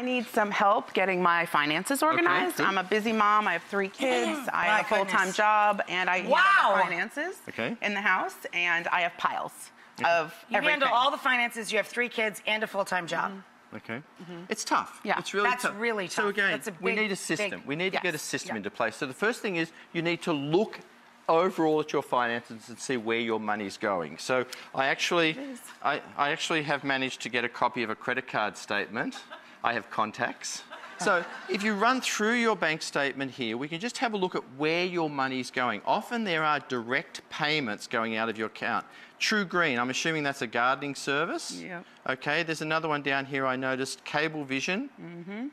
I need some help getting my finances organized. I'm a busy mom. I have 3 kids. I have a full-time job, and I handle the finances in the house, and I have piles of everything. You handle all the finances. You have 3 kids and a full-time job. Okay. It's tough. Yeah. It's really tough. That's really tough. So again, That's a big, we need a system. We need to get a system into place. So the first thing is you need to look overall at your finances and see where your money's going. So I actually have managed to get a copy of a credit card statement. I have contacts. So if you run through your bank statement here, we can just have a look at where your money's going. Often there are direct payments going out of your account. True Green, I'm assuming that's a gardening service. Yeah. Okay, there's another one down here I noticed, Cable Vision.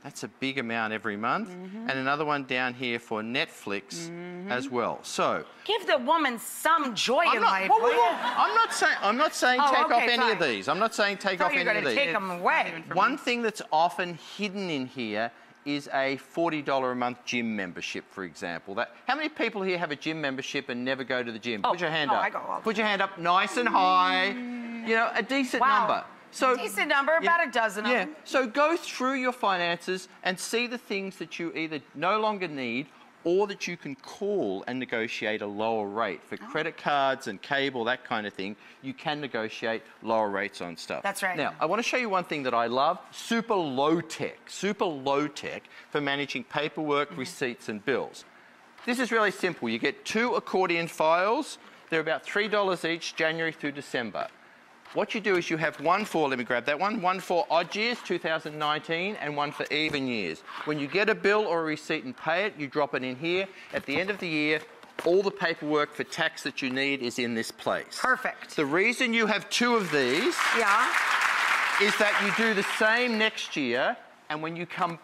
That's a big amount every month. And another one down here for Netflix as well. So give the woman some joy in life. I'm not saying take off any of these. I'm not saying take off any of these. You're going to take them away. One thing that's often hidden in here is a $40 a month gym membership, for example. How many people here have a gym membership and never go to the gym? Put your hand up. I go all Put your hand up nice and high. You know, a decent number. So, decent number, about a dozen of them. So go through your finances and see the things that you either no longer need or that you can call and negotiate a lower rate. For credit cards and cable, that kind of thing, you can negotiate lower rates on stuff. That's right. Now, I want to show you one thing that I love, super low tech for managing paperwork, receipts and bills. This is really simple. You get 2 accordion files. They're about $3 each, January through December. What you do is you have one for, let me grab that one for odd years, 2019, and one for even years. When you get a bill or a receipt and pay it, you drop it in here. At the end of the year, all the paperwork for tax that you need is in this place. Perfect. The reason you have 2 of these is that you do the same next year, and when you come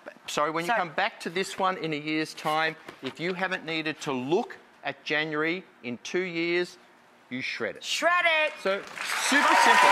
back to this one in a year's time, if you haven't needed to look at January in 2 years, you shred it. Shred it. So, super simple.